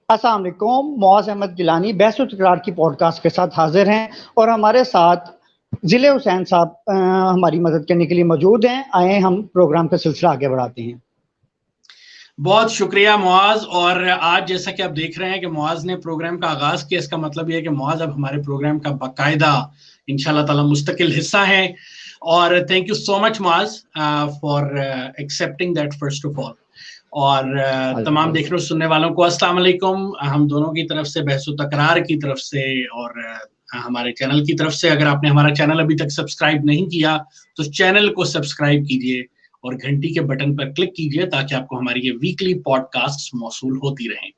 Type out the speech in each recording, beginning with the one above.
अस्सलाम वालेकुम। मुआज़ अहमद गिलानी बहस व तकरार की पॉडकास्ट के साथ हाजिर हैं और हमारे साथ जिले हुसैन साहब हमारी मदद करने के लिए मौजूद हैं। आए हम प्रोग्राम का सिलसिला आगे बढ़ाते हैं। बहुत शुक्रिया मुआज। और आज जैसा कि आप देख रहे हैं कि मुआज ने प्रोग्राम का आगाज किया, इसका मतलब यह है कि मुआज अब हमारे प्रोग्राम का बाकायदा इंशाल्लाह ताला मुस्तकिल हिस्सा है। और thank you so much Muaz for accepting that first of all. और तमाम देखने और सुनने वालों को अस्सलाम वालेकुम। हम दोनों की तरफ से, बहस व तकरार की तरफ से और हमारे चैनल की तरफ से, अगर आपने हमारा चैनल अभी तक सब्सक्राइब नहीं किया तो चैनल को सब्सक्राइब कीजिए और घंटी के बटन पर क्लिक कीजिए ताकि आपको हमारी ये वीकली पॉडकास्ट मौसूल होती रहें।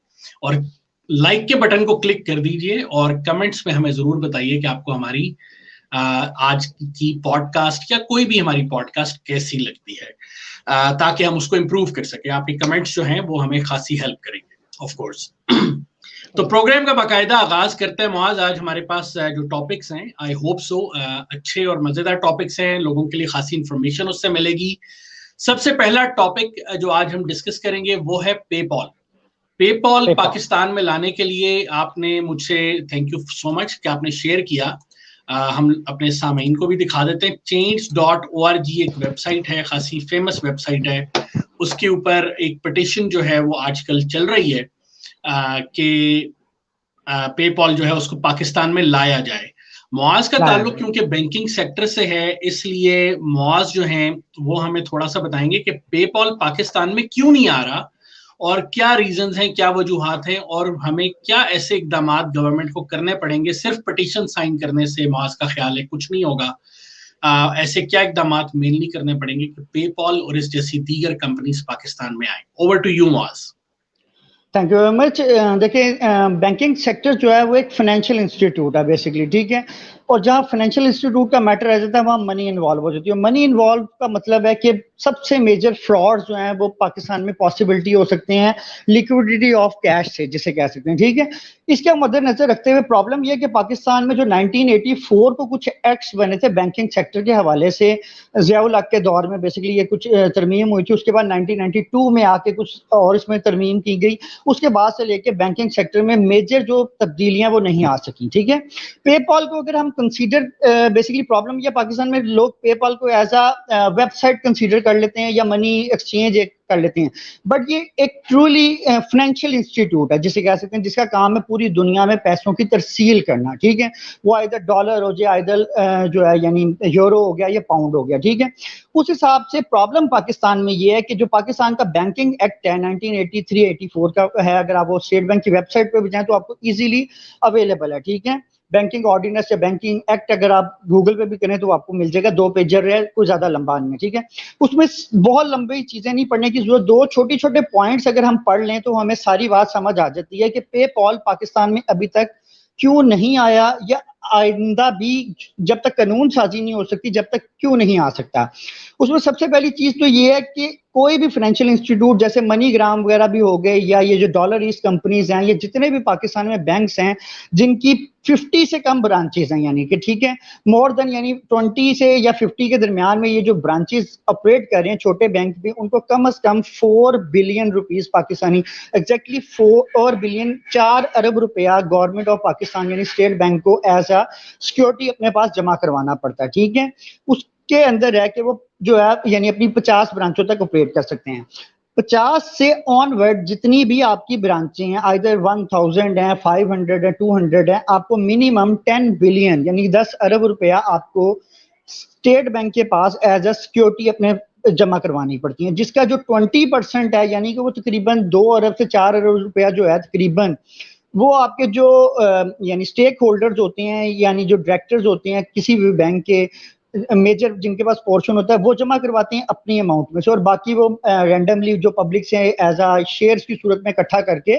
और लाइक के बटन को क्लिक कर दीजिए और कमेंट्स में हमें जरूर बताइए कि आपको हमारी आज की पॉडकास्ट या कोई भी हमारी पॉडकास्ट कैसी लगती है, ताकि हम उसको इम्प्रूव कर सके। आपके कमेंट्स जो हैं वो हमें खासी हेल्प करेंगे ऑफ कोर्स। तो प्रोग्राम का बाकायदा आगाज करते हैं मुआज। आज हमारे पास जो टॉपिक्स हैं, आई होप सो अच्छे और मजेदार टॉपिक्स हैं, लोगों के लिए खासी इंफॉर्मेशन उससे मिलेगी। सबसे पहला टॉपिक जो आज हम डिस्कस करेंगे वो है पेपॉल। पेपॉल पाकिस्तान में लाने के लिए आपने मुझसे, थैंक यू सो मच कि आपने शेयर किया। हम अपने सामीन को भी दिखा देते हैं। change.org एक वेबसाइट है, खासी फेमस वेबसाइट है। उसके ऊपर एक पिटिशन जो है वो आजकल चल रही है कि पेपॉल जो है उसको पाकिस्तान में लाया जाए। मुआज का ताल्लुक क्योंकि बैंकिंग सेक्टर से है, इसलिए मुआज जो हैं वो हमें थोड़ा सा बताएंगे कि पेपॉल पाकिस्तान में क्यों नहीं आ रहा और क्या रीजंस हैं, क्या वजूहात हैं, और हमें क्या ऐसे इकदाम गवर्नमेंट को करने पड़ेंगे। सिर्फ पिटीशन साइन करने से मुआज का ख्याल है कुछ नहीं होगा। ऐसे क्या इकदाम मेनली करने पड़ेंगे कि पेपॉल और इस जैसी दीगर कंपनीज पाकिस्तान में आए। Over to you Muaz. Thank you very much. देखिए, बैंकिंग सेक्टर जो है वो एक फाइनेंशियल इंस्टीट्यूट है बेसिकली, ठीक है। और जहाँ फाइनेंशियल इंस्टीट्यूट का मैटर आ जाता है वहाँ मनी इन्वॉल्व हो जाती है। मनी इन्वॉल्व का मतलब है कि सबसे मेजर फ्रॉड जो है वो पाकिस्तान में पॉसिबिलिटी हो सकते हैं लिक्विडिटी ऑफ कैश से, जिसे कह सकते हैं, ठीक है। इसके मद्देनजर रखते हुए प्रॉब्लम यह है कि पाकिस्तान में जो 1984 को कुछ एक्ट्स बने थे बैंकिंग सेक्टर के हवाले से, ज़ियाउल हक के दौर में बेसिकली ये कुछ तरमीम हुई थी। उसके बाद 1992 में आके कुछ और इसमें तरमीम की गई। उसके बाद से लेके बैंकिंग सेक्टर में मेजर जो तब्दीलियां वो नहीं आ सकी, ठीक है। पेपॉल को अगर हम कंसीडर, बेसिकली प्रॉब्लम ये पाकिस्तान में लोग पेपॉल को एज अ वेबसाइट कंसीडर कर लेते हैं या मनी एक्सचेंज एक कर लेते हैं, बट ये एक ट्रूली फाइनेंशियल इंस्टीट्यूट है, जिसे कह सकते हैं, जिसका काम है पूरी दुनिया में पैसों की तरसील करना, ठीक है। वो इधर डॉलर हो जाए, इधर जो है यानी यूरो हो गया या पाउंड हो गया, ठीक है। उस हिसाब से प्रॉब्लम पाकिस्तान में ये है कि जो पाकिस्तान का बैंकिंग एक्ट है 1983-84 का है, अगर आप वो स्टेट बैंक की वेबसाइट पे भी जाएं तो आपको इजीली अवेलेबल है, ठीक है। बैंकिंग ऑर्डिनेंस या बैंकिंग एक्ट अगर आप गूगल पे भी करें तो आपको मिल जाएगा, 2 पेजर है, कोई ज्यादा लंबा नहीं है, ठीक है। उसमें बहुत लंबी चीजें नहीं पढ़ने की जरूरत, 2 छोटे छोटे पॉइंट्स अगर हम पढ़ लें तो हमें सारी बात समझ आ जाती है कि पेपॉल पाकिस्तान में अभी तक क्यों नहीं आया, या आइंदा भी जब तक कानून साजी नहीं हो सकती जब तक क्यों नहीं आ सकता। उसमें सबसे पहली चीज तो ये है कि कोई भी फाइनेंशियल इंस्टीट्यूट जैसे मनीग्राम वगैरह भी हो गए, या ये जो डॉलर ईस्ट कंपनीज हैं, ये जितने भी पाकिस्तान में बैंक्स हैं जिनकी 50 से कम ब्रांचेस हैं, यानी कि ठीक है, मोर देन यानी 20 से या 50 के दरमियान में ये जो ब्रांचेस ऑपरेट कर रहे हैं छोटे बैंक भी, उनको कम से कम 4 billion rupees Pakistani, exactly 4 billion 4 अरब रुपया गवर्नमेंट ऑफ पाकिस्तान यानी स्टेट बैंक को एज अ सिक्योरिटी अपने पास जमा करवाना पड़ता है, ठीक है। उसके अंदर है कि वो जो है यानी अपनी 50 ब्रांचों तक ऑपरेट कर सकते हैं। 50 से ऑनवर्ड जितनी भी आपकी ब्रांचें हैं, आइदर 1000 है, 500 है, 200 है, आपको मिनिमम 10 बिलियन यानी 10 अरब रुपया आपको स्टेट बैंक के पास एज अ सिक्योरिटी अपने जमा करवानी पड़ती है, जिसका जो 20% है यानी कि वो तकरीबन 2 अरब से 4 अरब रुपया जो है तकरीबन, वो आपके जो यानी स्टेक होल्डर्स होते हैं, यानी जो डायरेक्टर्स होते हैं किसी भी बैंक के मेजर जिनके पास पोर्शन होता है, वो जमा करवाते हैं अपनी अमाउंट में से, और बाकी वो रैंडमली जो पब्लिक से एज अ शेयर्स की सूरत में इकट्ठा करके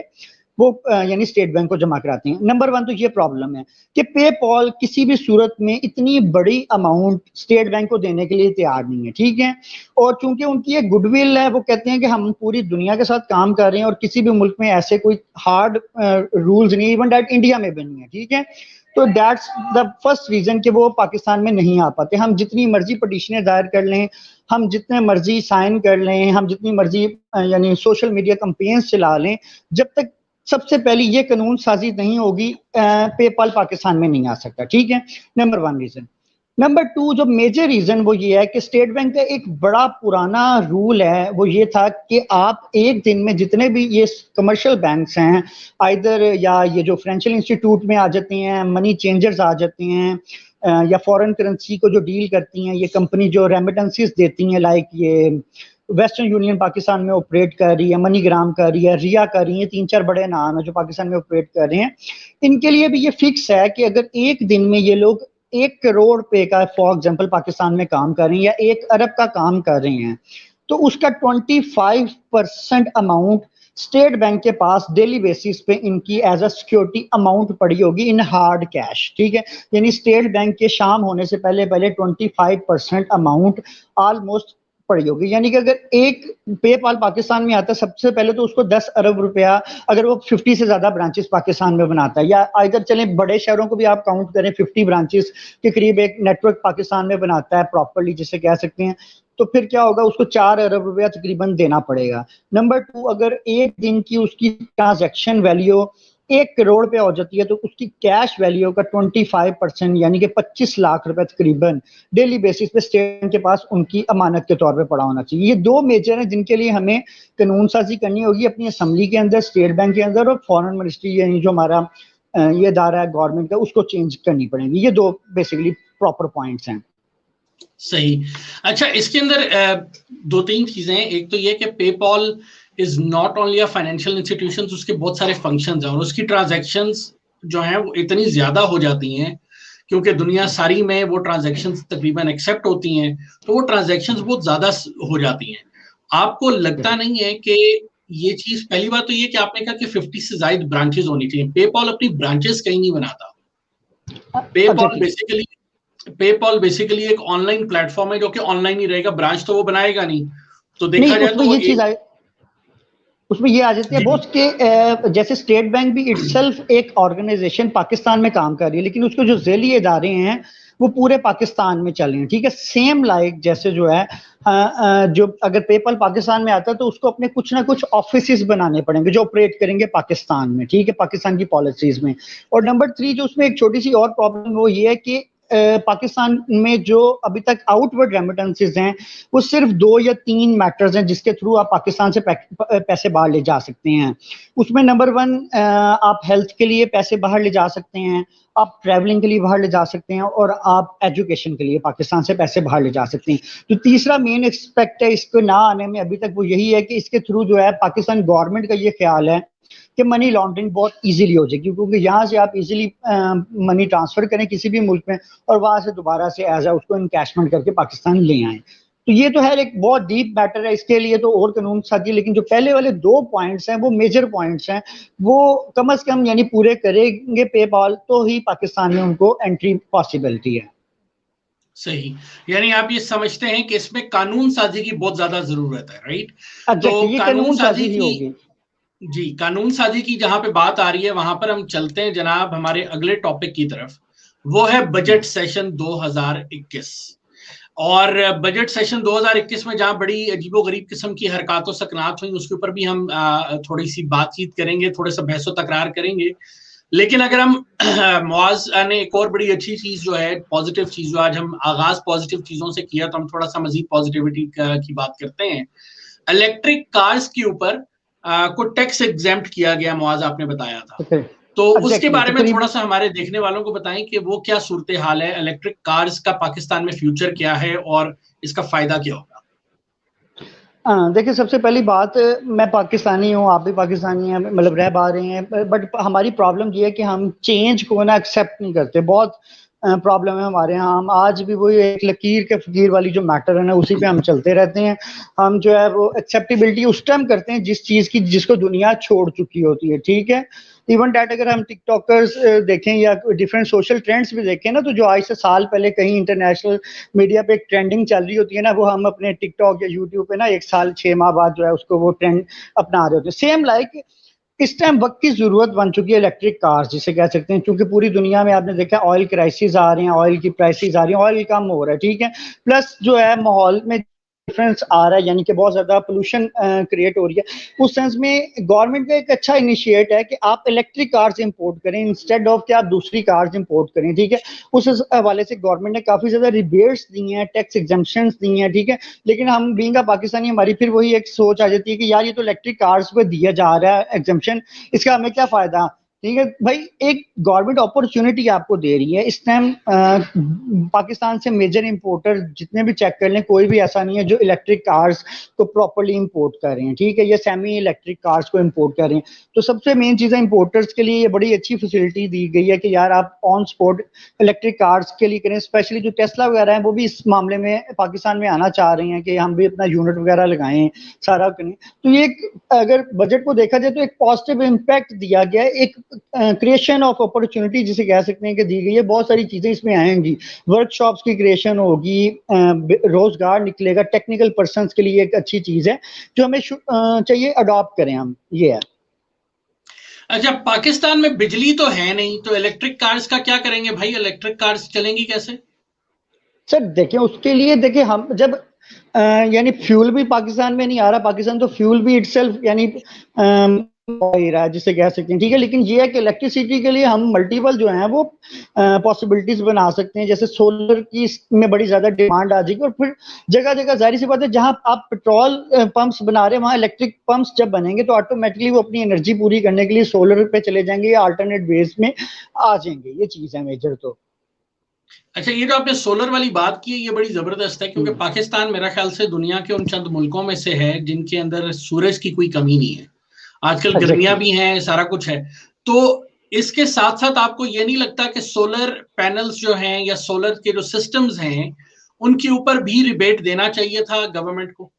वो यानी स्टेट बैंक को जमा कराते हैं। नंबर 1 तो ये प्रॉब्लम है कि पेपॉल किसी भी सूरत में इतनी बड़ी अमाउंट स्टेट बैंक को देने के लिए तैयार नहीं है, ठीक है। और चूंकि उनकी एक गुडविल है, वो कहते हैं कि हम पूरी दुनिया के साथ काम कर रहे हैं और किसी भी मुल्क में ऐसे कोई हार्ड रूल्स नहीं, इवन दैट इंडिया में भी नहीं है, ठीक है। तो दैट्स द फर्स्ट रीजन कि वो पाकिस्तान में नहीं आ पाते। हम जितनी मर्जी पटिशनें दायर कर लें, हम जितने मर्जी साइन कर लें, हम जितनी मर्जी यानी सोशल मीडिया कैंपेन्स चला लें, जब तक सबसे पहली ये कानून साजी नहीं होगी, पेपाल पाकिस्तान में नहीं आ सकता, ठीक है, नंबर 1 रीजन। नंबर 2 जो मेजर रीजन वो ये है कि स्टेट बैंक का एक बड़ा पुराना रूल है, वो ये था कि आप एक दिन में जितने भी ये कमर्शियल बैंक्स हैं, आइदर या ये जो फाइनेंशियल इंस्टीट्यूट में आ जाती हैं, मनी चेंजर्स आ जाती हैं, या फॉरेन करेंसी को जो डील करती हैं, ये कंपनी जो रेमिटेंसीज देती हैं, लाइक ये वेस्टर्न यूनियन पाकिस्तान में ऑपरेट कर रही है, मनीग्राम कर रही है, रिया कर रही है, 3-4 बड़े नाम है जो पाकिस्तान में ऑपरेट कर रहे हैं। इनके लिए भी ये फिक्स है कि अगर एक दिन में ये लोग 1 करोड़ रुपए का फॉर एग्जांपल पाकिस्तान में काम कर रहे हैं या 1 अरब का काम कर रहे हैं, तो उसका 25% अमाउंट स्टेट बैंक के पास डेली बेसिस पे इनकी एज अ सिक्योरिटी अमाउंट पड़ी होगी इन हार्ड कैश, ठीक है। यानी स्टेट बैंक के शाम होने से पहले पहले 25% अमाउंट ऑलमोस्ट पड़ी होगी। यानी कि अगर एक पेपाल पाकिस्तान में आता है, सबसे पहले तो उसको 10 अरब रुपया, अगर वो 50 से ज्यादा ब्रांचेस पाकिस्तान में बनाता है, या इधर चले बड़े शहरों को भी आप काउंट करें, 50 ब्रांचेस के करीब एक नेटवर्क पाकिस्तान में बनाता है प्रॉपर्ली, जिसे कह सकते हैं, तो फिर क्या होगा, उसको 4 अरब रुपया तकरीबन देना पड़ेगा। नंबर 2, अगर एक दिन की उसकी ट्रांजैक्शन वैल्यू 1 करोड़ पे हो जाती है, तो उसकी कैश वैल्यू का 25% यानी कि 25 लाख रुपए तकरीबन डेली बेसिस पे स्टेट के पास उनकी अमानत के तौर पे पड़ा होना चाहिए। ये 2 मेजर हैं जिनके लिए हमें कानून साजी करनी होगी अपनी असम्बली के अंदर, स्टेट बैंक के अंदर, और फॉरेन मिनिस्ट्री यानी जो हमारा ये अदारा है गवर्नमेंट का, उसको चेंज करनी पड़ेगी। ये 2 बेसिकली प्रॉपर पॉइंट्स हैं। सही। अच्छा, इसके अंदर 2-3 चीजें हैं। एक तो ये कि PayPal is not only a financial institution, उसके बहुत सारे फंक्शंस हैं और उसकी ट्रांजैक्शंस जो हैं वो इतनी ज्यादा हो जाती हैं क्योंकि दुनिया सारी में वो ट्रांजैक्शंस तकरीबन एक्सेप्ट होती हैं, तो वो ट्रांजैक्शंस बहुत ज्यादा हो जाती हैं। आपको लगता नहीं है कि ये चीज, पहली बात तो ये कि आपने कहा कि 50 से ज्यादा ब्रांचेस होनी चाहिए। पेपॉल अपनी ब्रांचेस कहीं नहीं बनाता। पेपॉल बेसिकली एक ऑनलाइन प्लेटफॉर्म है जो कि ऑनलाइन ही रहेगा, ब्रांच तो वो बनाएगा नहीं। तो देखा जाए तो ये चीज उसमें ये आ जाती है बॉस के, जैसे स्टेट बैंक भी इटसेल्फ एक ऑर्गेनाइजेशन पाकिस्तान में काम कर रही है, लेकिन उसके जो ज़ेली इदारे हैं वो पूरे पाकिस्तान में चल रहे हैं, ठीक है। सेम लाइक जैसे जो है जो अगर पेपल पाकिस्तान में आता है तो उसको अपने कुछ ना कुछ ऑफिसेज बनाने पड़ेंगे जो ऑपरेट करेंगे पाकिस्तान में, ठीक है, पाकिस्तान की पॉलिसीज में। और नंबर 3 जो उसमें एक छोटी सी और प्रॉब्लम वो ये है कि पाकिस्तान में जो अभी तक आउटवर्ड रेमिटेंसेज हैं वो सिर्फ 2 या 3 मैटर्स हैं जिसके थ्रू आप पाकिस्तान से पैसे बाहर ले जा सकते हैं। उसमें नंबर 1 आप हेल्थ के लिए पैसे बाहर ले जा सकते हैं, आप ट्रैवलिंग के लिए बाहर ले जा सकते हैं, और आप एजुकेशन के लिए पाकिस्तान से पैसे बाहर ले जा सकते हैं। तो तीसरा मेन एक्सपेक्ट है इसको ना आने में अभी तक वो यही है कि इसके थ्रू जो है पाकिस्तान गवर्नमेंट का ये ख्याल है कि मनी लॉन्ड्रिंग बहुत इजीली हो जाएगी, क्योंकि यहाँ से आप इजीली मनी ट्रांसफर करें किसी भी मुल्क में और वहां से दोबारा से एज आ उसको इनकैशमेंट करके पाकिस्तान ले आए। तो ये तो है एक बहुत डीप मैटर है, इसके लिए तो और कानून साजी, लेकिन जो पहले वाले 2 पॉइंट्स हैं वो मेजर पॉइंट्स हैं, वो कम से कम यानी पूरे करेंगे पेपाल तो ही पाकिस्तान में उनको एंट्री पॉसिबिलिटी है। सही, यानी आप ये समझते हैं कि इसमें कानून साजी की बहुत ज्यादा जरूरत है, राइट? तो ये कानून साजी ही होगी। जी, कानून साजी की जहां पे बात आ रही है वहां पर हम चलते हैं जनाब हमारे अगले टॉपिक की तरफ। वो है बजट सेशन 2021। और बजट सेशन 2021 में जहां बड़ी अजीबोगरीब किस्म की हरकतों सकनात हुई, उसके ऊपर भी हम थोड़ी सी बातचीत करेंगे, थोड़ा सा बहसो तकरार करेंगे। लेकिन अगर हम मुआज ने एक और बड़ी अच्छी चीज जो है, पॉजिटिव चीज, जो आज हम आगाज पॉजिटिव चीजों से किया, तो हम थोड़ा सा मजीद पॉजिटिविटी की बात करते हैं। इलेक्ट्रिक कार्स के ऊपर को टैक्स एग्जेम्प्ट किया गया, मुआज आपने बताया था। तो उसके बारे में थोड़ा सा हमारे देखने वालों को बताएं कि वो क्या सूरत हाल है, इलेक्ट्रिक कार्स का पाकिस्तान में फ्यूचर क्या है और इसका फायदा क्या होगा। देखिए, सबसे पहली बात, मैं पाकिस्तानी हूँ, आप भी पाकिस्तानी हैं, मतलब रह बा रहे हैं, बट हमारी प्रॉब्लम ये है कि हम चेंज को ना एक्सेप्ट नहीं करते। बहुत प्रॉब्लम है हमारे यहाँ। हम आज भी वही एक लकीर के फकीर वाली जो मैटर है ना, उसी पे हम चलते रहते हैं। हम जो है वो एक्सेप्टेबिलिटी उस टाइम करते हैं जिस चीज़ की जिसको दुनिया छोड़ चुकी होती है, ठीक है। इवन डैट अगर हम टिकटॉकर्स देखें या डिफरेंट सोशल ट्रेंड्स भी देखें ना, तो जो आज से साल पहले कहीं इंटरनेशनल मीडिया पे एक ट्रेंडिंग चल रही होती है ना, वो हम अपने टिकटॉक या यूट्यूब पे ना 1 साल 6 माह बाद जो है उसको वो ट्रेंड अपना रहे होते हैं। सेम लाइक इस टाइम वक्त की जरूरत बन चुकी है इलेक्ट्रिक कार्स, जिसे कह सकते हैं, क्योंकि पूरी दुनिया में आपने देखा ऑयल क्राइसिस आ रही हैं, ऑयल की प्राइसेस आ रही हैं, ऑयल कम हो रहा है, ठीक है। प्लस जो है माहौल में डिफरेंस आ रहा है, यानी कि बहुत ज्यादा पोल्यूशन क्रिएट हो रही है, उस सेंस में गवर्नमेंट का एक अच्छा इनिशिएट है कि आप इलेक्ट्रिक कार्स इंपोर्ट करें इंस्टेड ऑफ कि आप दूसरी कार्स इंपोर्ट करें, ठीक है। उस हवाले से गवर्नमेंट ने काफी ज्यादा रिबेट्स दी हैं, टैक्स एग्जम्पशंस दी हैं, ठीक है। लेकिन हम बीइंग अ पाकिस्तानी, हमारी फिर वही एक सोच आ जाती है कि यार ये तो इलेक्ट्रिक कार्स पे दिया जा रहा है एग्जम्पशन, इसका हमें क्या फायदा, ठीक है भाई। एक गवर्नमेंट अपॉर्चुनिटी आपको दे रही है इस टाइम। पाकिस्तान से मेजर इंपोर्टर जितने भी चेक कर लें, कोई भी ऐसा नहीं है जो इलेक्ट्रिक कार्स को प्रॉपर्ली इंपोर्ट कर रहे हैं, ठीक है, या सेमी इलेक्ट्रिक कार्स को इंपोर्ट कर रहे हैं। तो सबसे मेन चीज़ है इंपोर्टर्स के लिए ये बड़ी अच्छी फैसिलिटी दी गई है कि यार आप ऑन स्पॉट इलेक्ट्रिक कार्स के लिए करें। स्पेशली जो टेस्ला वगैरह है वो भी इस मामले में पाकिस्तान में आना चाह रहे हैं कि हम भी अपना यूनिट वगैरह लगाएं, सारा करें। तो ये अगर बजट को देखा जाए तो एक पॉजिटिव इम्पैक्ट दिया गया है, एक क्रिएशन ऑफ अपॉर्चुनिटी जिसे कह सकते हैं कि दी गई है। बहुत सारी चीजें इसमें आएंगी, वर्कशॉप्स की क्रिएशन होगी, रोजगार निकलेगा, टेक्निकल पर्सन के लिए एक अच्छी चीज है जो हमें चाहिए अडॉप्ट करें हम, ये है। अच्छा, पाकिस्तान में बिजली तो है नहीं, तो इलेक्ट्रिक कार्स का क्या करेंगे भाई? इलेक्ट्रिक कार्स चलेंगी कैसे? सर देखिए उसके लिए देखिए हम जब यानी फ्यूल भी पाकिस्तान में नहीं आ रहा, पाकिस्तान तो फ्यूल भी इटसेल्फ यानी रहा है जिसे कह सकते हैं, ठीक है। लेकिन ये है कि इलेक्ट्रिसिटी के लिए हम मल्टीपल जो है वो पॉसिबिलिटीज बना सकते हैं, जैसे सोलर की में बड़ी ज्यादा डिमांड आ जाएगी, और फिर जगह जगह जाहिर सी बात है जहां आप पेट्रोल पंप्स बना रहे हैं वहां इलेक्ट्रिक पंप्स जब बनेंगे तो ऑटोमेटिकली वो अपनी एनर्जी पूरी करने के लिए सोलर पे चले जाएंगे या अल्टरनेट बेस में आ जाएंगे। ये चीज है मेजर। तो अच्छा, ये जो आपने सोलर वाली बात की है ये बड़ी जबरदस्त है, क्योंकि पाकिस्तान मेरा ख्याल से दुनिया के उन चंद मुल्कों में से है जिनके अंदर सूरज की कोई कमी नहीं है। आजकल गर्मियां भी हैं, सारा कुछ है। तो इसके साथ साथ आपको ये नहीं लगता कि सोलर पैनल्स जो हैं या सोलर के जो सिस्टम्स हैं उनके ऊपर भी रिबेट देना चाहिए था गवर्नमेंट को?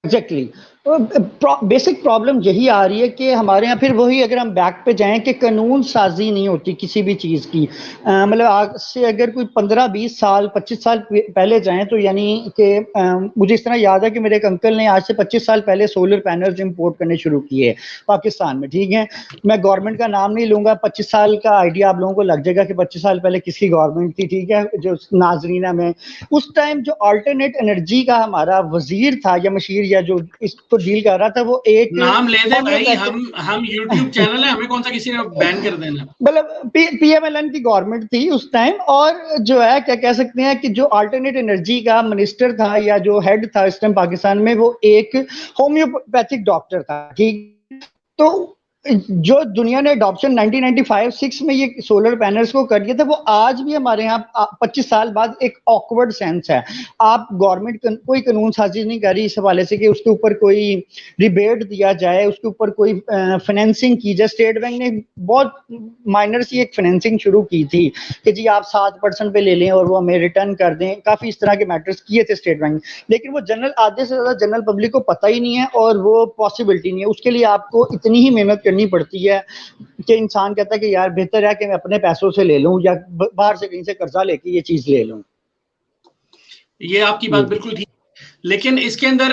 एग्जैक्टली बेसिक प्रॉब्लम यही आ रही है कि हमारे यहाँ फिर वही, अगर हम बैक पे जाएं कि कानून साजी नहीं होती किसी भी चीज़ की। मतलब आज से अगर कोई 15-20 साल 25 साल पहले जाएं तो यानी कि मुझे इस तरह याद है कि मेरे एक अंकल ने आज से 25 साल पहले सोलर पैनल्स इंपोर्ट करने शुरू किए पाकिस्तान में, ठीक है। मैं गवर्नमेंट का नाम नहीं लूंगा, 25 साल का आइडिया आप लोगों को लग जाएगा कि 25 साल पहले किसकी गवर्नमेंट थी, ठीक है, जो नाजरीना में उस टाइम जो अल्टरनेट एनर्जी का हमारा वजीर था या मशीर या जो इसको डील कर रहा था वो एक नाम ले दे भाई, हम YouTube चैनल है, हमें कौन सा किसी ने बैन कर देना। मतलब पीएमएलएन की गवर्नमेंट थी उस टाइम, और जो है क्या कह सकते हैं कि जो अल्टरनेट एनर्जी का मिनिस्टर था या जो हेड था इस टाइम पाकिस्तान में वो एक होम्योपैथिक डॉक्टर था, ठीक। तो जो दुनिया ने अडॉप्शन 1995-6 में ये सोलर पैनल्स को कर दिया था, वो आज भी हमारे यहाँ 25 साल बाद एक ऑकवर्ड सेंस है। आप गवर्नमेंट कोई कानून साजी नहीं कर रही इस हवाले से कि उसके ऊपर कोई रिबेट दिया जाए, उसके ऊपर कोई फाइनेंसिंग की जाए। स्टेट बैंक ने बहुत माइनर सी एक फाइनेंसिंग शुरू की थी कि जी आप 7% पे ले लें और वो हमें रिटर्न कर दें, काफी इस तरह के मैटर्स किए थे स्टेट बैंक ने, लेकिन वो जनरल आधे से ज्यादा जनरल पब्लिक को पता ही नहीं है और वो पॉसिबिलिटी नहीं है। उसके लिए आपको इतनी ही मेहनत करनी पड़ती है कि इंसान कहता है कि यार बेहतर है कि मैं अपने पैसों से ले लूं या बाहर से कहीं से कर्जा लेके ये चीज ले लूं। ये आपकी बात बिल्कुल ठीक, लेकिन इसके अंदर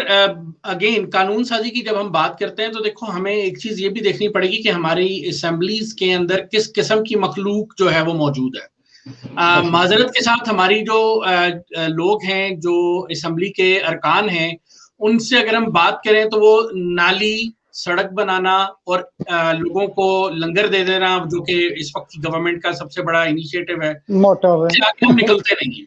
अगेन कानून साजी की जब हम बात करते हैं तो देखो हमें एक चीज ये भी देखनी पड़ेगी कि हमारी असेंबलीज के अंदर किस किस्म की मखलूक जो है वो मौजूद है। माजरत के साथ हमारी जो लोग हैं जो असेंबली के अरकान हैं उनसे अगर हम बात करें तो वो नाली, सड़क बनाना और लोगों को लंगर दे देना, जो कि इस वक्त की गवर्नमेंट का सबसे बड़ा इनिशिएटिव है, मोटिव है, हम निकलते नहीं है।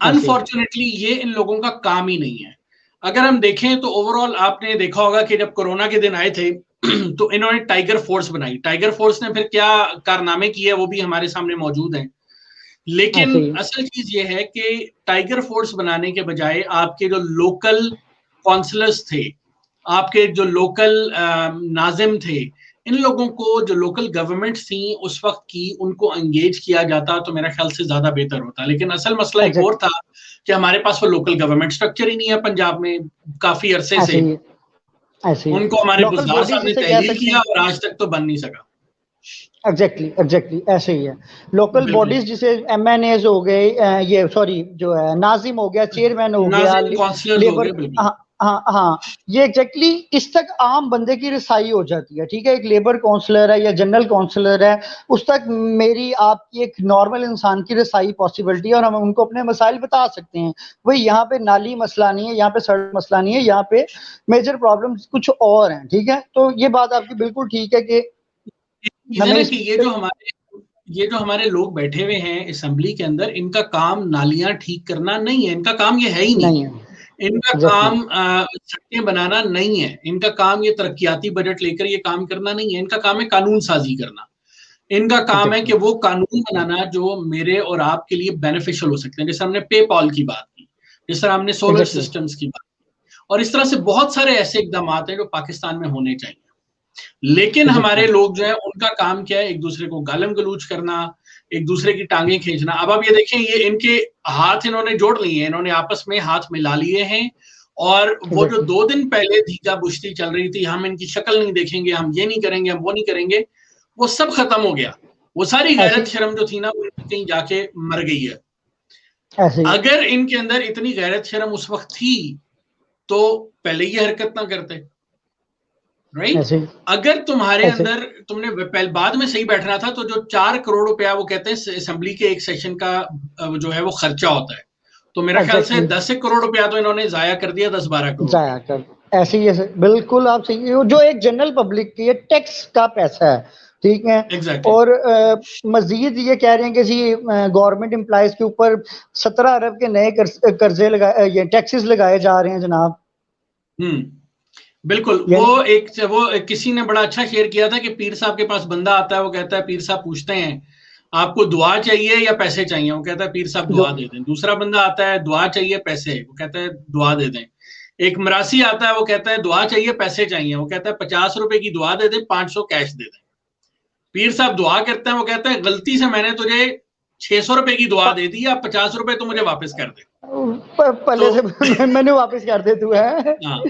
अनफॉर्चुनेटली ये इन लोगों का काम ही नहीं है। अगर हम देखें तो ओवरऑल आपने देखा होगा कि जब कोरोना के दिन आए थे तो इन्होंने टाइगर फोर्स बनाई। टाइगर फोर्स ने फिर क्या कारनामे किए वो भी हमारे सामने मौजूद हैं। लेकिन असल चीज ये है कि टाइगर फोर्स बनाने के बजाय आपके जो लोकल काउंसलर्स थे, आपके जो लोकल नाजिम थे, इन लोगों को जो लोकल गवर्नमेंट थी उस वक्त की उनको एंगेज किया जाता तो मेरा ख्याल से ज्यादा बेहतर होता। लेकिन असल मसला एक और था कि हमारे पास वो लोकल गवर्नमेंट स्ट्रक्चर ही नहीं है पंजाब में काफी अरसे से। उनको हमारे बुज़दार साहब ने तहलील किया और आज तक तो बन नहीं सका। एग्जैक्टली ऐसे ही है। लोकल बॉडीज जिसे एमएनएज हो गए, ये सॉरी जो है नाजिम हो गया, चेयरमैन हो गया, लेबर, हाँ हाँ, ये एग्जैक्टली इस तक आम बंदे की रसाई हो जाती है, ठीक है। एक लेबर काउंसलर है या जनरल काउंसलर है, उस तक मेरी आपकी एक नॉर्मल इंसान की रसाई पॉसिबिलिटी है और हम उनको अपने मसाइल बता सकते हैं। वही यहाँ पे नाली मसला नहीं है, यहाँ पे सड़क मसला नहीं है, यहाँ पे मेजर प्रॉब्लम्स कुछ और हैं, ठीक है। तो ये बात आपकी बिल्कुल ठीक है कि चीज है हमें ना इस कि ये जो हमारे लोग बैठे हुए हैं असेंबली के अंदर, इनका काम नालियां ठीक करना नहीं है, इनका काम ये है ही नहीं। नहीं है इनका एग्जैक्टली। काम सड़कें बनाना नहीं है, इनका काम ये तरक्याती बजट लेकर ये काम करना नहीं है, इनका काम है कानून साजी करना। इनका काम है कि एग्जैक्टली वो कानून बनाना जो मेरे और आपके लिए बेनिफिशियल हो सकते हैं। जैसे हमने पेपॉल की बात की, जिस तरह हमने सोलर एग्जैक्टली सिस्टम्स की बात की, और इस तरह से बहुत सारे ऐसे इकदाम हैं जो पाकिस्तान में होने चाहिए। लेकिन हमारे एग्जैक्टली लोग जो है उनका काम क्या है, एक दूसरे को गालम गलूच करना, एक दूसरे की टांगे खींचना। अब आप ये देखें, ये इनके हाथ इन्होंने जोड़ लिए हैं, इन्होंने आपस में हाथ मिला लिए हैं। और वो जो एग्जैक्टली 2 दिन पहले धीका बुश्ती चल रही थी, हम इनकी शक्ल नहीं देखेंगे, हम ये नहीं करेंगे, हम वो नहीं करेंगे, वो सब खत्म हो गया। वो सारी ऐसी गैरत शर्म जो थी ना, वो कहीं जाके मर गई है। ऐसे ही अगर इनके अंदर इतनी गैरत शर्म उस वक्त थी तो पहले ये हरकत ना करते, राइट? ऐसे ही अगर तुम्हारे ऐसे अंदर, तुमने पहले बाद में सही बैठना था, तो जो 4 करोड़ रुपया वो कहते हैं असेंबली के एक सेशन का जो है वो खर्चा होता है, तो मेरा ख्याल से एग्जैक्टली 10 करोड़ रुपया तो इन्होंने जाया कर दिया, 10-12 करोड़ जाया रुपया। कर ऐसे ही ऐसे बिल्कुल आप सही, जो एक जनरल पब्लिक की टैक्स का पैसा है, ठीक है। एग्जैक्टली और मजीद ये कह रहे हैं कि जी गवर्नमेंट एम्प्लॉयज के ऊपर 17 अरब के नए कर्जे लगाए, ये टैक्सेस लगाए जा रहे हैं जनाब। बिल्कुल। यानी वो किसी ने बड़ा अच्छा शेयर किया था कि पीर साहब के पास बंदा आता है, वो कहता है, पीर साहब पूछते हैं आपको दुआ चाहिए या पैसे चाहिए, वो कहता है पीर साहब दुआ दे दें। दूसरा बंदा आता है, दुआ चाहिए पैसे, वो कहता है दुआ दे दें। एक मरासी आता है, वो कहता है दुआ चाहिए पैसे चाहिए, वो कहता है 50 रुपए की दुआ दे दें, 500 कैश दे दें। पीर साहब दुआ करते हैं, वो कहता है गलती से मैंने तुझे 600 रुपए की दुआ दे दी, अब 50 रुपए तो मुझे वापस कर दे। पहले तो से मैंने वापस कर दे तू है। हाँ,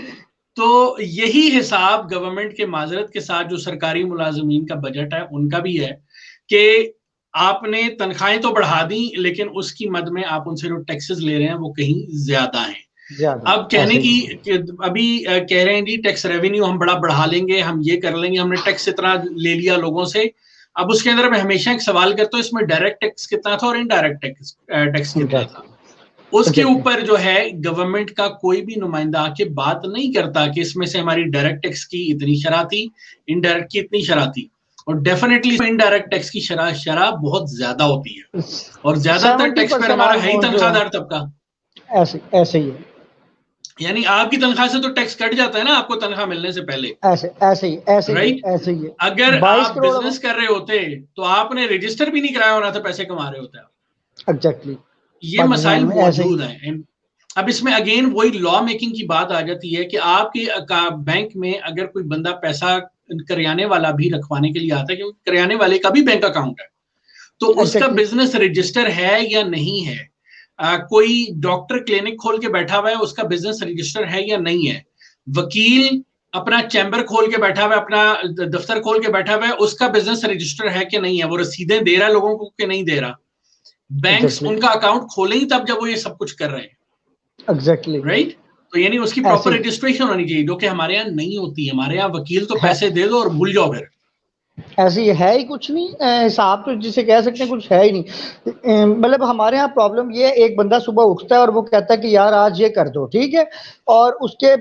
तो यही हिसाब गवर्नमेंट के माजरत के साथ जो सरकारी मुलाजमीन का बजट है उनका भी है कि आपने तनख्वाहें तो बढ़ा दी, लेकिन उसकी मद में आप उनसे जो टैक्सेस ले रहे हैं वो कहीं ज्यादा हैं। ज्यादा अब कहने ऐसे ही की अभी कह रहे हैं जी टैक्स रेवेन्यू हम बड़ा बढ़ा लेंगे, हम ये कर लेंगे, हमने टैक्स इतना ले लिया लोगों से। अब उसके अंदर मैं हमेशा एक सवाल करता हूँ, इसमें डायरेक्ट टैक्स कितना था और इनडायरेक्ट टैक्स कितना था? उसके एग्जैक्टली ऊपर जो है गवर्नमेंट का कोई भी नुमाइंदा आके बात नहीं करता कि इसमें से हमारी डायरेक्ट टैक्स की इतनी शरह थी, इनडायरेक्ट की इतनी शरह थी। और डेफिनेटली इनडायरेक्ट टैक्स की शरह बहुत ज्यादा होती है, और ज्यादातर टैक्स पर 70% हमारा है ही ऑलमोस्ट जो है तनख्वाहदार तबका। ऐसे ऐसे ही है। यानी आपकी तनख्वाह से तो टैक्स कट जाता है ना आपको तनख्वाह मिलने से पहले, ऐसे ऐसे ही ऐसे ही राइट? ऐसे ही है। अगर 22 आप करोड़ बिजनेस कर रहे होते तो आपने रजिस्टर भी नहीं कराया होना था, पैसे कमा रहे होते आप। एग्जैक्टली ये मसाइल पाकिस्तान में ऐसे ही मौजूद हैं। अब इसमें अगेन वही लॉ मेकिंग की बात आ जाती है कि आपके बैंक में अगर कोई बंदा पैसा करियाने वाला भी रखवाने के लिए आता है, क्योंकि करियाने वाले का भी बैंक अकाउंट है, तो उसका एग्जैक्टली बिजनेस रजिस्टर है या नहीं है। कोई डॉक्टर क्लिनिक खोल के बैठा हुआ है, उसका बिजनेस रजिस्टर है या नहीं है। वकील अपना चैम्बर खोल के बैठा हुआ है, अपना दफ्तर खोल के बैठा हुआ है, उसका बिजनेस रजिस्टर है कि नहीं है, वो रसीदें दे रहा है लोगों को कि नहीं दे रहा। बैंक्स एग्जैक्टली उनका अकाउंट खोले ही तब जब वो ये सब कुछ कर रहे हैं, एग्जैक्टली राइट? तो यानी उसकी ऐसे प्रॉपर ही रजिस्ट्रेशन होनी चाहिए, जो कि हमारे यहाँ नहीं होती है। हमारे यहाँ वकील तो है। पैसे दे दो और भूल जाओ फिर। ऐसे ही है ही कुछ नहीं, हिसाब तो जिसे कह सकते हैं कुछ है ही नहीं। मतलब हमारे यहाँ प्रॉब्लम ये है, एक बंदा सुबह उठता है और वो कहता है कि यार आज ये कर दो, ठीक है। और उसके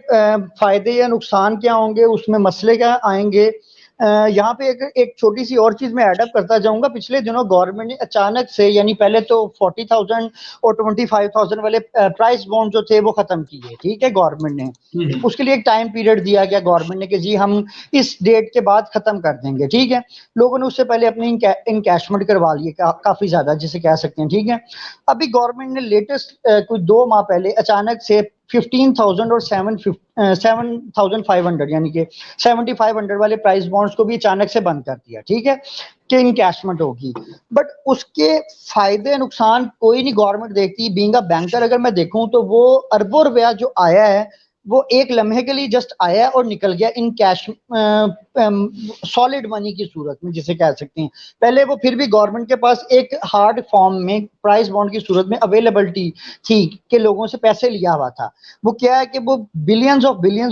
फायदे या नुकसान क्या होंगे, उसमें मसले क्या आएंगे। यहाँ पे एक छोटी सी और चीज मैं ऐड अप करता जाऊंगा। पिछले दिनों गवर्नमेंट ने अचानक से, यानी पहले तो 40,000 और 25,000 वाले प्राइस बॉन्ड जो थे वो खत्म किए, ठीक है, गवर्नमेंट ने। उसके लिए एक टाइम पीरियड दिया गया गवर्नमेंट ने कि जी हम इस डेट के बाद खत्म कर देंगे, ठीक है। लोगों ने उससे पहले अपनी इनकैशमेंट करवा लिए काफी ज्यादा, जिसे कह सकते हैं, ठीक है। अभी गवर्नमेंट ने लेटेस्ट कुछ 2 माह पहले अचानक से 15,000 और 7,500 यानी कि 7,500 वाले प्राइस बॉन्ड्स को भी अचानक से बंद कर दिया, ठीक है, कि इनकैशमेंट होगी। बट उसके फायदे नुकसान कोई नहीं गवर्नमेंट देखती। बीइंग अ बैंकर अगर मैं देखूं तो वो अरबों रुपया जो आया है वो एक लम्हे के लिए जस्ट आया और निकल गया इन कैश सॉलिड मनी की सूरत में जिसे कह सकते हैं। पहले वो फिर भी गवर्नमेंट के पास एक हार्ड फॉर्म में प्राइस बॉन्ड की सूरत में अवेलेबिलिटी थी कि लोगों से पैसे लिया हुआ था। वो क्या है कि वो बिलियंस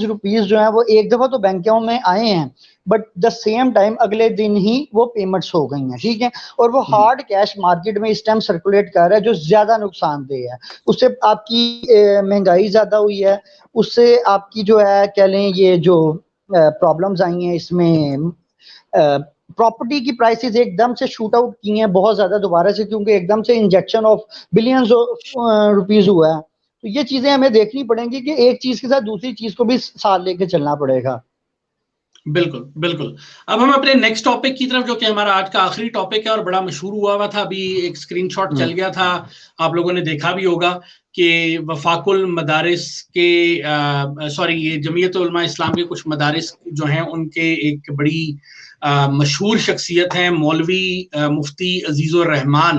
रुपीस जो है वो एक दफा तो बैंकों में आए हैं, बट द सेम टाइम अगले दिन ही वो पेमेंट्स हो गई हैं, ठीक है। और वो हार्ड कैश मार्केट में इस टाइम सर्कुलेट कर रहा है जो ज्यादा नुकसानदेह है। उससे आपकी महंगाई ज्यादा हुई है, उससे आपकी जो है कह लें ये जो प्रॉब्लम्स आई हैं इसमें, प्रॉपर्टी की प्राइसेस एकदम से शूट आउट की हैं बहुत ज्यादा दोबारा से, क्योंकि एकदम से इंजेक्शन ऑफ बिलियंस रुपीस हुआ है। तो ये चीजें हमें देखनी पड़ेंगी कि एक चीज के साथ दूसरी चीज को भी साथ लेके चलना पड़ेगा। बिल्कुल बिल्कुल। अब हम अपने नेक्स्ट टॉपिक की तरफ, जो कि हमारा आज का आखिरी टॉपिक है और बड़ा मशहूर हुआ था, अभी एक स्क्रीनशॉट चल गया था, आप लोगों ने देखा भी होगा कि वफाकुल मदारिस के ये जमीयत उलमा इस्लाम के कुछ मदारिस जो हैं उनके एक बड़ी मशहूर शख्सियत हैं मौलवी मुफ्ती अजीजुर रहमान,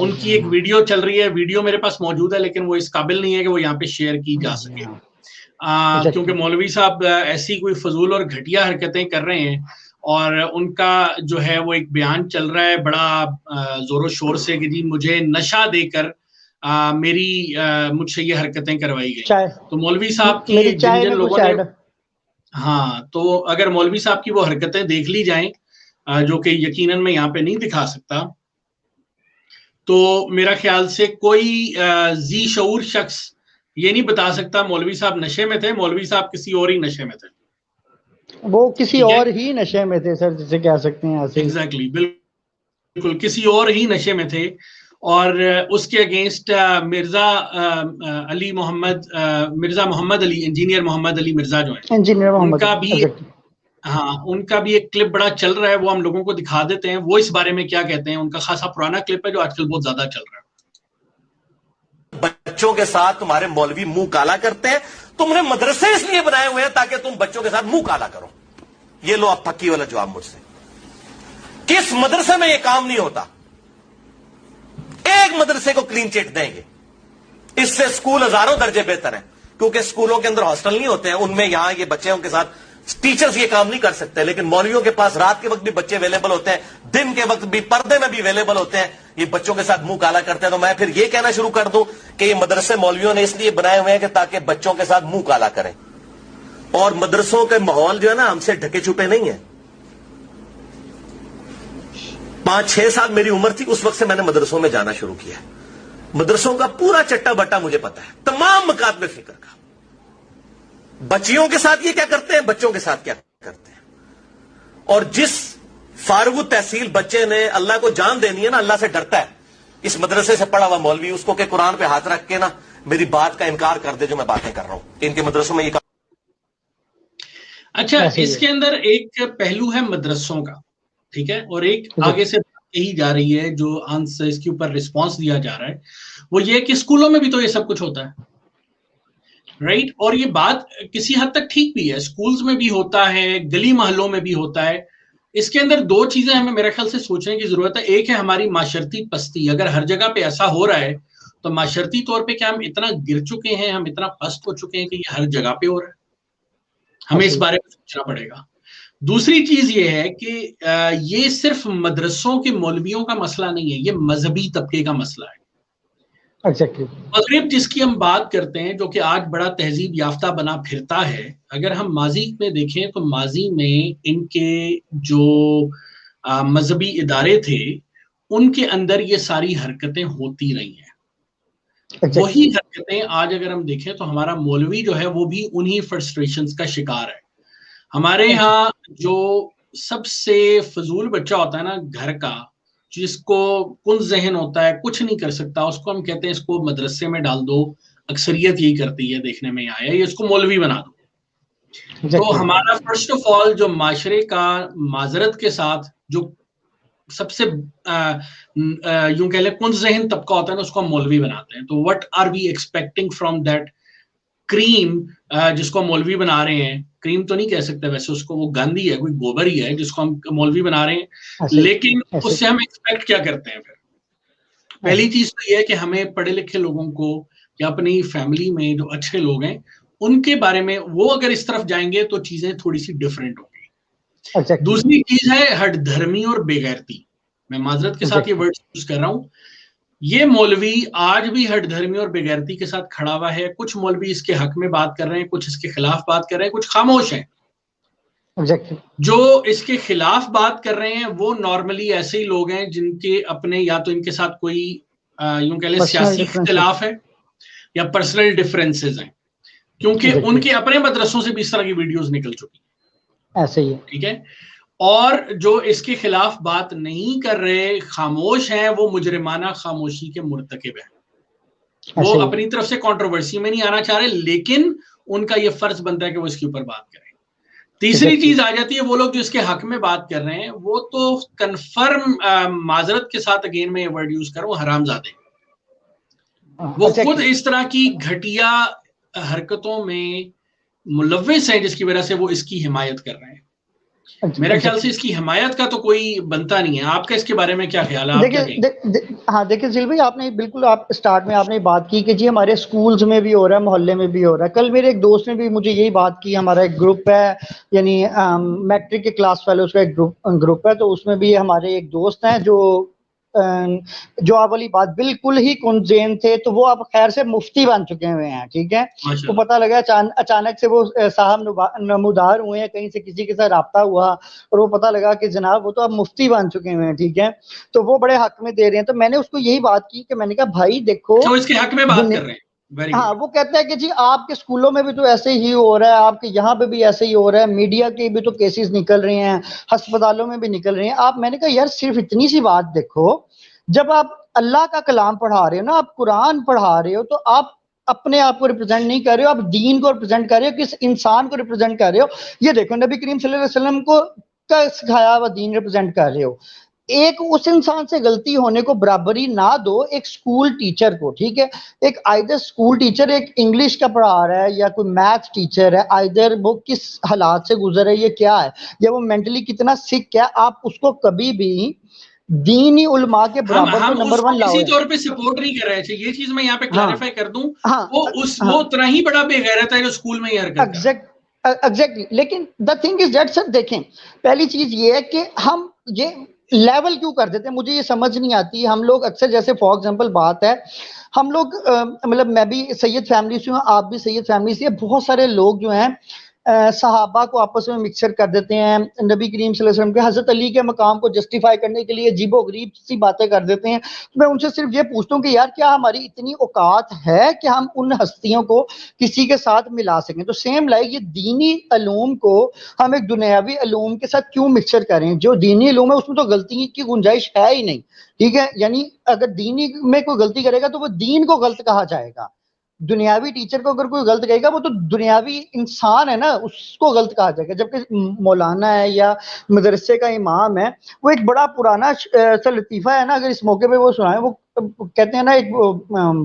उनकी एक वीडियो चल रही है। वीडियो मेरे पास मौजूद है लेकिन वो इस काबिल नहीं है कि वो यहाँ पे शेयर की जा सके, क्योंकि मौलवी साहब ऐसी कोई फजूल और घटिया हरकतें कर रहे हैं और उनका जो है वो एक बयान चल रहा है बड़ा जोरों शोर से कि जी मुझे नशा देकर मुझसे ये हरकतें करवाई गई। तो मौलवी साहब की जिन जिन लोगों ने, हाँ, तो अगर मौलवी साहब की वो हरकतें देख ली जाएं, जो कि यकीनन मैं यहाँ पे नहीं दिखा सकता, तो मेरा ख्याल से कोई जी शऊर शख्स ये नहीं बता सकता मौलवी साहब नशे में थे। मौलवी साहब किसी और ही नशे में थे, वो किसी और ही नशे में थे सर, जिसे कह सकते हैं ऐसे। एग्जैक्टली, बिल्कुल किसी और ही नशे में थे। और उसके अगेंस्ट मिर्जा मोहम्मद अली, इंजीनियर मोहम्मद अली मिर्जा जो है, इंजीनियर मोहम्मद, उनका भी उनका भी एक क्लिप बड़ा चल रहा है, वो हम लोगों को दिखा देते हैं वो इस बारे में क्या कहते हैं। उनका खासा पुराना क्लिप है जो आजकल बहुत ज्यादा चल रहा है। बच्चों के साथ तुम्हारे मौलवी मुंह काला करते हैं, तुमने मदरसे इसलिए बनाए हुए हैं ताकि तुम बच्चों के साथ मुंह काला करो। ये लो अब फक्की वाला जवाब मुझसे, किस मदरसे में यह काम नहीं होता? एक मदरसे को क्लीन चिट देंगे, इससे स्कूल हजारों दर्जे बेहतर है, क्योंकि स्कूलों के अंदर हॉस्टल नहीं होते हैं, उनमें यहां ये बच्चों के साथ टीचर्स ये काम नहीं कर सकते। लेकिन मौलवियों के पास रात के वक्त भी बच्चे अवेलेबल होते हैं, दिन के वक्त भी, पर्दे में भी अवेलेबल होते हैं, ये बच्चों के साथ मुंह काला करते हैं। तो मैं फिर ये कहना शुरू कर दूं कि ये मदरसे मौलवियों ने इसलिए बनाए हुए हैं कि ताकि बच्चों के साथ मुंह काला करें। और मदरसों के माहौल जो है ना हमसे ढके छुपे नहीं है। 5-6 साल मेरी उम्र थी, उस वक्त से मैंने मदरसों में जाना शुरू किया। मदरसों का पूरा चट्टा बट्टा मुझे पता है, तमाम मकातबे फिक्र का। बच्चियों के साथ ये क्या करते हैं, बच्चों के साथ क्या करते हैं। और जिस फारूक तहसील बच्चे ने अल्लाह को जान देनी है ना, अल्लाह से डरता है, इस मदरसे से पढ़ा हुआ मौलवी उसको के कुरान पे हाथ रख के ना मेरी बात का इनकार कर दे जो मैं बातें कर रहा हूं। इनके मदरसों में ये अच्छा, इसके अंदर एक पहलू है मदरसों का, ठीक है, और एक आगे से यही जा रही है जो आंसर इसके ऊपर रिस्पांस दिया जा रहा है, वो ये कि स्कूलों में भी तो ये सब कुछ होता है, राइट। और ये बात किसी हद तक ठीक भी है, स्कूल्स में भी होता है, गली मोहल्लों में भी होता है। इसके अंदर दो चीजें हमें मेरे ख्याल से सोचने की जरूरत है। एक है हमारी माशरती पस्ती, अगर हर जगह पे ऐसा हो रहा है तो माशरती तौर पे क्या हम इतना गिर चुके हैं, हम इतना पस्त हो चुके हैं कि ये हर जगह पे हो रहा है? हमें इस बारे में सोचना पड़ेगा। दूसरी चीज ये है कि ये सिर्फ मदरसों के मौलवियों का मसला नहीं है, ये मजहबी तबके का मसला है। मगरिब जिसकी हम बात करते हैं, जो कि आज बड़ा तहजीब याफ्ता बना फिरता है, अगर हम माजी में देखें तो माजी में इनके जो मजहबी इदारे थे उनके अंदर ये सारी हरकतें होती रही हैं। वही हरकतें आज अगर हम देखें तो हमारा मौलवी जो है वो भी उन्हीं फ्रस्ट्रेशंस का शिकार है। हमारे यहाँ जो सबसे फजूल बच्चा होता है ना घर का, जिसको कुल जहन होता है, कुछ नहीं कर सकता, उसको हम कहते हैं इसको मदरसे में डाल दो। अक्सरियत यही करती है, देखने में आया, ये इसको मौलवी बना दो। तो हमारा फर्स्ट ऑफ ऑल जो माशरे का माजरत के साथ जो सबसे यूं कह ले कुल जहन तबका होता है ना, उसको हम मौलवी बनाते हैं। तो what are we expecting from that cream जिसको हम मौलवी बना रहे हैं? क्रीम तो नहीं कह सकते वैसे उसको, वो गांधी है, कोई गोबर ही है जिसको हम मौलवी बना रहे हैं। लेकिन उससे हम एक्सपेक्ट क्या करते हैं फिर? पहली चीज तो ये है कि हमें पढ़े लिखे लोगों को या अपनी फैमिली में जो अच्छे लोग हैं उनके बारे में, वो अगर इस तरफ जाएंगे तो चीजें थोड़ी सी डिफरेंट होंगी। दूसरी चीज है हठधर्मी और बेगैरती। मैं माजरत के साथ ये वर्ड यूज कर रहा हूं। ये मौलवी आज भी हठधर्मी और बेगैरती के साथ खड़ा हुआ है। कुछ मौलवी इसके हक में बात कर रहे हैं, कुछ इसके खिलाफ बात कर रहे हैं, कुछ खामोश हैं। जो इसके खिलाफ बात कर रहे हैं वो नॉर्मली ऐसे ही लोग हैं जिनके अपने या तो इनके साथ कोई यूं कह लें सियासी इख्तिलाफ है या पर्सनल डिफरेंसेस हैं, क्योंकि उनके अपने मदरसों से भी इस तरह की वीडियोस निकल चुकी ऐसे ही है। ठीक है। और जो इसके खिलाफ बात नहीं कर रहे, खामोश हैं, वो मुजरिमाना खामोशी के मुर्तकिब हैं। वो अपनी तरफ से कंट्रोवर्सी में नहीं आना चाह रहे, लेकिन उनका ये फर्ज बनता है कि वो इसके ऊपर बात करें। तीसरी चीज आ जाती है, वो लोग जो इसके हक में बात कर रहे हैं वो तो कंफर्म, माजरत के साथ अगेन मैं ये वर्ड यूज कर रहा हूं, हरामजादे। वो खुद इस तरह की घटिया हरकतों में मुलव्विस हैं, जिसकी वजह से वो इसकी हिमायत कर रहे हैं। मेरे ख्याल से इसकी हिमायत का तो कोई बनता नहीं है। आपका इसके बारे में क्या ख्याल है? हाँ देखिए जिल भाई, आपने बिल्कुल, आप स्टार्ट में आपने बात की कि जी हमारे स्कूल्स में भी हो रहा है, मोहल्ले में भी हो रहा है। कल मेरे एक दोस्त ने भी मुझे यही बात की। हमारा एक ग्रुप है, यानी मैट्रिक के क्लास फेलोज का एक ग्रुप है, तो उसमें भी हमारे एक दोस्त हैं जो आप वाली बात बिल्कुल ही कुंजेन थे, तो वो अब खैर से मुफ्ती बन चुके हुए हैं। ठीक है। तो पता लगा अचानक से वो साहब नमूदार हुए हैं, कहीं से किसी के साथ राब्ता हुआ और वो पता लगा कि जनाब वो तो अब मुफ्ती बन चुके हुए हैं। ठीक है। तो वो बड़े हक में दे रहे हैं। तो मैंने उसको यही बात की कि मैंने कहा भाई देखो, तो इसके हक में बात कर रहे हैं। हाँ, वो कहता है कि जी आपके स्कूलों में भी तो ऐसे ही हो रहा है, आपके यहाँ पे भी ऐसे ही हो रहा है, मीडिया के भी तो केसेस निकल रहे हैं, अस्पतालों में भी निकल रहे हैं। मैंने कहा यार सिर्फ इतनी सी बात देखो, जब आप अल्लाह का कलाम पढ़ा रहे हो ना, आप कुरान पढ़ा रहे हो, तो आप अपने आप को रिप्रेजेंट नहीं कर रहे हो, आप दीन को रिप्रेजेंट कर रहे हो, किस इंसान को रिप्रेजेंट कर रहे हो। ये देखो नबी करीम सल्लल्लाहु अलैहि वसल्लम को का सिखाया हुआ दीन रिप्रेजेंट कर रहे हो। एक उस इंसान से गलती होने को बराबरी ना दो एक स्कूल टीचर को। ठीक है। एक आइदर स्कूल टीचर एक इंग्लिश का पढ़ा रहा है या कोई मैथ टीचर है, आइदर वो किस हालात से गुजर रहा है, ये क्या है, या वो मेंटली कितना सिक है, आप उसको कभी भी दीनी उलमा के बराबर हम तो नंबर 1 लाओ। किसी तौर पे सपोर्ट नहीं कर रहे थे। ये चीज मैं यहाँ पे क्लैरिफाई कर दूं। वो उतना ही बड़ा बेगैरत है जो स्कूल में ये हरकत एग्जैक्टली। लेकिन the thing is that sir, देखें पहली चीज ये है कि हम ये लेवल क्यों कर देते हैं, मुझे ये समझ नहीं आती। हम लोग अक्सर, जैसे फॉर एग्जांपल बात है, हम लोग मतलब मैं भी सैयद फैमिली से हूँ, आप भी सैयद फैमिली से, बहुत सारे लोग जो हैं सहाबा को आपस में मिक्सर कर देते हैं, नबी करीम सल्लल्लाहु अलैहि वसल्लम के, हजरत अली के मकाम को जस्टिफाई करने के लिए अजीबोगरीब सी बातें कर देते हैं। तो मैं उनसे सिर्फ ये पूछता हूँ कि यार क्या हमारी इतनी औकात है कि हम उन हस्तियों को किसी के साथ मिला सकें? तो सेम लाइक ये दीनी अलूम को हम एक दुनियावी अलूम के साथ क्यों मिक्सर करें? जो दीनी अलूम है उसमें तो गलती की गुंजाइश है ही नहीं। ठीक है। यानी अगर दीनी में कोई गलती करेगा तो वो दीन को गलत कहा जाएगा। दुनियावी टीचर को अगर कोई गलत कहेगा वो तो दुनियावी इंसान है ना, उसको गलत कहा जाएगा। जबकि मौलाना है या मदरसे का इमाम है, वो एक बड़ा पुराना सा लतीफा है ना, अगर इस मौके पे वो सुनाए, वो कहते हैं ना, एक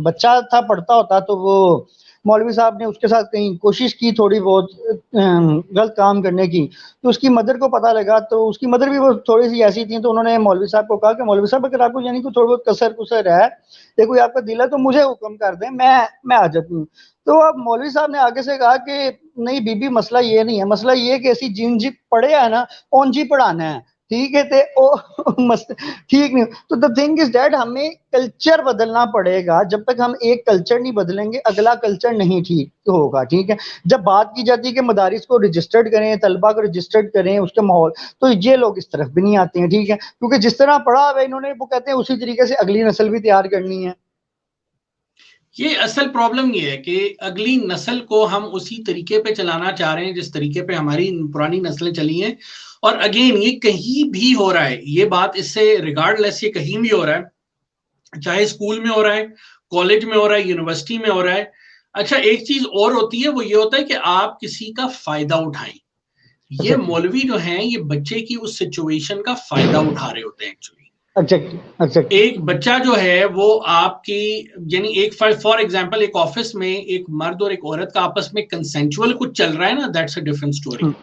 बच्चा था पढ़ता होता, तो वो मौलवी साहब ने उसके साथ कहीं कोशिश की थोड़ी बहुत गलत काम करने की, तो उसकी मदर को पता लगा, तो उसकी मदर भी वो थोड़ी सी ऐसी थी, तो उन्होंने मौलवी साहब को कहा कि मौलवी साहब अगर आपको यानी कोई थोड़ी बहुत कसर कुसर है या कोई आपका दिल है तो मुझे हुक्म कर दें, मैं आ जाती हूँ। तो अब मौलवी साहब ने आगे से कहा कि नहीं बीबी, मसला ये नहीं है, मसला ये कि ऐसी जिन जी पढ़े है ना, ओन जी पढ़ाना है। ठीक है। ठीक नहीं। तो द थिंग इज दैट हमें कल्चर बदलना पड़ेगा। जब तक हम एक कल्चर नहीं बदलेंगे अगला कल्चर नहीं ठीक होगा। ठीक है। जब बात की जाती है कि मदारिस को रजिस्टर्ड करें, तलबा को रजिस्टर्ड करें, उसके माहौल, तो ये लोग इस तरफ भी नहीं आते हैं। ठीक है। क्योंकि जिस तरह पढ़ा हुआ इन्होंने, वो कहते हैं उसी तरीके से अगली नस्ल भी तैयार करनी है। ये असल प्रॉब्लम ये है कि अगली नस्ल को हम उसी तरीके पे चलाना चाह रहे हैं जिस तरीके पे हमारी पुरानी नस्लें चली हैं। और अगेन ये कहीं भी हो रहा है, ये बात इससे रिगार्डलेस, ये कहीं भी हो रहा है, चाहे स्कूल में हो रहा है, कॉलेज में हो रहा है, यूनिवर्सिटी में हो रहा है। अच्छा, एक चीज और होती है, वो ये होता है कि आप किसी का फायदा उठाएं। ये मौलवी जो हैं, ये बच्चे की उस सिचुएशन का फायदा उठा रहे होते हैं एक्चुअली। एक बच्चा जो है वो आपकी, यानी एक फॉर एग्जांपल एक ऑफिस में एक मर्द और एक औरत का आपस में कंसेंचुअल कुछ चल रहा है ना, दैट्स अ डिफरेंट स्टोरी।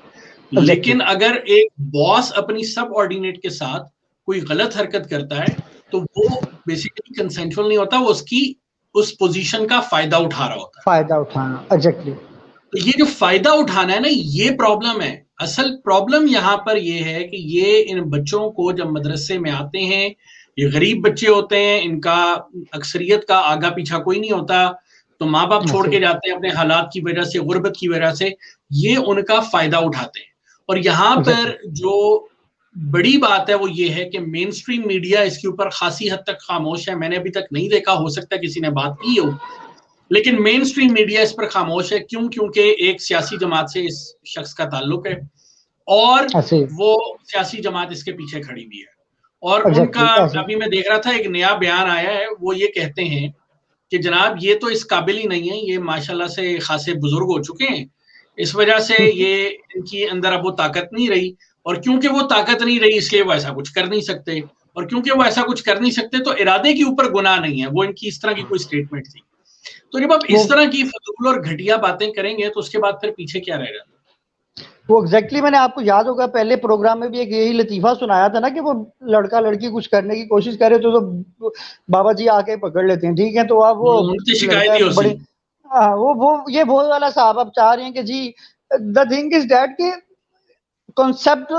लेकिन अगर एक बॉस अपनी सबऑर्डिनेट के साथ कोई गलत हरकत करता है तो वो बेसिकली कंसेंचुअल नहीं होता, वो उसकी उस पोजीशन का फायदा उठा रहा होता है। फायदा उठाना, एग्जैक्टली। तो ये जो फायदा उठाना है ना, ये प्रॉब्लम है। असल प्रॉब्लम यहाँ पर ये है कि ये इन बच्चों को जब मदरसे में आते हैं, ये गरीब बच्चे होते हैं, इनका अक्सरियत का आगा पीछा कोई नहीं होता, तो माँ बाप छोड़ के जाते हैं अपने हालात की वजह से, गुर्बत की वजह से, ये उनका फायदा उठाते हैं। और यहाँ पर जो बड़ी बात है वो ये है कि मेन स्ट्रीम मीडिया इसके ऊपर खासी हद तक खामोश है। मैंने अभी तक नहीं देखा, हो सकता है किसी ने बात की हो, लेकिन मेन स्ट्रीम मीडिया इस पर खामोश है। क्यों? क्योंकि एक सियासी जमात से इस शख्स का ताल्लुक है और वो सियासी जमात इसके पीछे खड़ी हुई है। और उनका, अभी मैं देख रहा था एक नया बयान आया है, वो ये कहते हैं कि जनाब ये तो इस काबिल ही नहीं है, ये माशाल्लाह से खासे बुजुर्ग हो चुके हैं, इस वजह से ये इनकी अंदर अब वो ताकत नहीं रही, और क्योंकि वो ताकत नहीं रही इसलिए वो ऐसा कुछ कर नहीं सकते, और क्योंकि वो ऐसा कुछ कर नहीं सकते तो इरादे के ऊपर गुनाह नहीं है। वो इनकी इस तरह की कोई स्टेटमेंट थी। तो जब आप इस तरह की फजूल और घटिया बातें करेंगे तो उसके बाद फिर पीछे क्या रहेगा? वो एग्जैक्टली मैंने, आपको याद होगा पहले प्रोग्राम में भी एक यही लतीफा सुनाया था ना कि वो लड़का लड़की कुछ करने की कोशिश करे तो बाबा जी आके पकड़ लेते हैं, ठीक है। तो अब वो बड़ी वो ये बहुत वाला साहब अब चाह रहे हैं कि जी द थिंग इज दैट कि कॉन्सेप्ट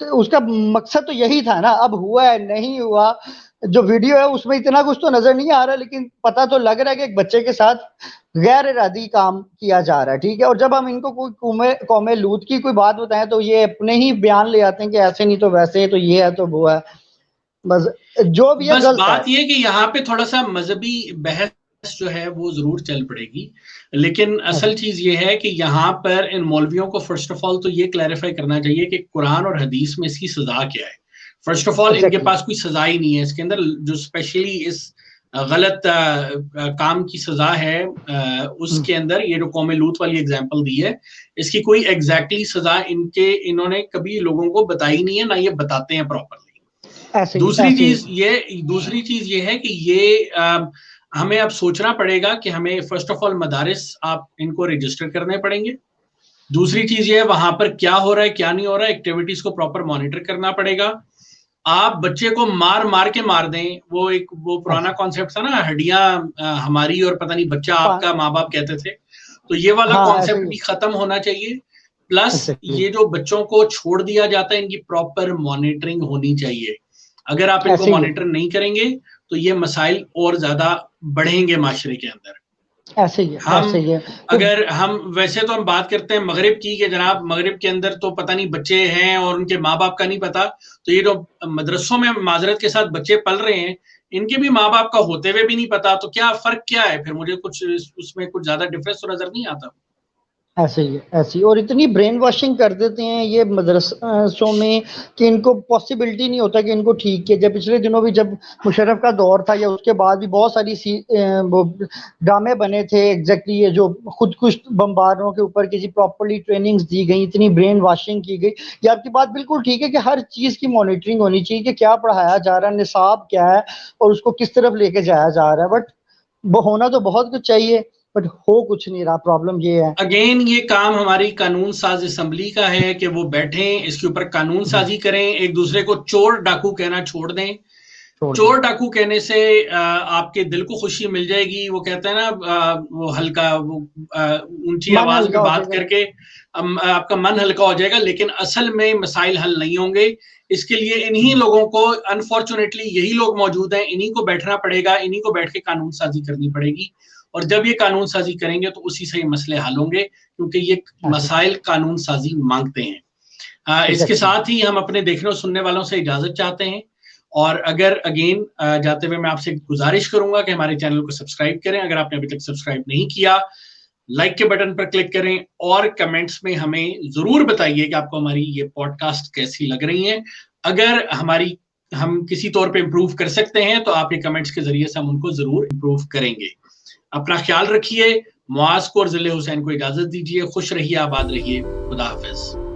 उसका मकसद तो यही था ना, अब हुआ है नहीं हुआ, जो वीडियो है उसमें इतना कुछ तो नजर नहीं आ रहा, लेकिन पता तो लग रहा है कि एक बच्चे के साथ गैर इरादी काम किया जा रहा है, ठीक है। और जब हम इनको कोई कौमे लूत की कोई बात बताएं तो ये अपने ही बयान ले आते हैं कि ऐसे नहीं तो वैसे, तो ये है तो वो है, बस जो भी है। बस बात ये कि यहाँ पे थोड़ा सा मजहबी बहस जो है वो जरूर चल पड़ेगी, लेकिन असल चीज ये है कि यहाँ पर इन मौलवियों को फर्स्ट ऑफ ऑल तो ये क्लैरिफाई करना चाहिए कि कुरान और हदीस में इसकी सजा क्या है। फर्स्ट ऑफ ऑल इनके पास कोई सजा ही नहीं है इसके अंदर, जो स्पेशली इस गलत काम की सजा है उसके अंदर ये जो कौमे लूत वाली एग्जांपल दी है, इसकी कोई एग्जैक्टली सजा इन्होंने कभी लोगों को बताई नहीं है, ना ये बताते हैं प्रॉपरली। दूसरी चीज ये है कि ये हमें अब सोचना पड़ेगा कि हमें फर्स्ट ऑफ ऑल मदारिस आप इनको रजिस्टर करने पड़ेंगे। दूसरी चीज ये है वहां पर क्या हो रहा है क्या नहीं हो रहा है, एक्टिविटीज को प्रॉपर मॉनिटर करना पड़ेगा। आप बच्चे को मार के मार दें, वो पुराना कॉन्सेप्ट था ना, हड्डियां हमारी और पता नहीं बच्चा आपका, माँ बाप कहते थे, तो ये वाला कॉन्सेप्ट भी खत्म होना चाहिए। प्लस ये जो बच्चों को छोड़ दिया जाता है इनकी प्रॉपर मॉनिटरिंग होनी चाहिए। अगर आप इनको मॉनिटर नहीं करेंगे तो ये मसाइल और ज्यादा बढ़ेंगे माशरे के अंदर। ऐसे ही है। अगर हम वैसे तो हम बात करते हैं मगरिब की कि जनाब मगरिब के अंदर तो पता नहीं बच्चे हैं और उनके माँ बाप का नहीं पता, तो ये जो मदरसों में माजरत के साथ बच्चे पल रहे हैं इनके भी माँ बाप का होते हुए भी नहीं पता, तो क्या फर्क क्या है फिर? मुझे कुछ उसमें कुछ ज्यादा डिफरेंस तो नजर नहीं आता। ऐसे ही और इतनी ब्रेन वॉशिंग कर देते हैं ये मदरसों में कि इनको पॉसिबिलिटी नहीं होता कि इनको ठीक किया जाए। पिछले दिनों भी जब मुशर्रफ का दौर था या उसके बाद भी बहुत सारी वो ड्रामे बने थे, एग्जैक्टली ये जो खुदकुश बमबारों के ऊपर किसी प्रॉपरली ट्रेनिंग्स दी गई, इतनी ब्रेन वॉशिंग की गई। ये आपकी बात बिल्कुल ठीक है कि हर चीज की मॉनिटरिंग होनी चाहिए कि क्या पढ़ाया जा रहा है, निसाब क्या है और उसको किस तरफ लेके जाया जा रहा है, बट वो होना तो बहुत कुछ चाहिए बट हो कुछ नहीं रहा। प्रॉब्लम ये है, अगेन ये काम हमारी कानून साज असेंबली का है कि वो बैठें इसके ऊपर कानून साजी करें, एक दूसरे को चोर डाकू कहना छोड़ दें। चोर डाकू कहने से आपके दिल को खुशी मिल जाएगी, वो कहते हैं ना वो हल्का वो ऊंची आवाज में बात करके आपका मन हल्का हो जाएगा, लेकिन असल में मसाइल हल नहीं होंगे। इसके लिए इन्हीं लोगों को, अनफॉर्चुनेटली यही लोग मौजूद हैं, इन्हीं को बैठना पड़ेगा, इन्हीं को बैठ के कानून साजी करनी पड़ेगी। और जब ये कानून साजी करेंगे तो उसी से ही मसले हल होंगे, क्योंकि ये मसाइल कानून साजी मांगते हैं। इसके साथ ही हम अपने देखने और सुनने वालों से इजाजत चाहते हैं, और अगर अगेन जाते हुए मैं आपसे गुजारिश करूंगा कि हमारे चैनल को सब्सक्राइब करें। अगर आपने अभी तक सब्सक्राइब नहीं किया, लाइक के बटन पर क्लिक करें और कमेंट्स में हमें जरूर बताइए कि आपको हमारी ये पॉडकास्ट कैसी लग रही है। अगर हम किसी तौर पे इम्प्रूव कर सकते हैं तो आप ये कमेंट्स के जरिए से हम उनको जरूर इम्प्रूव करेंगे। अपना ख्याल रखिए। मुआज को और जिले हुसैन को इजाजत दीजिए। खुश रहिए, आबाद रहिए। खुदा हाफिज।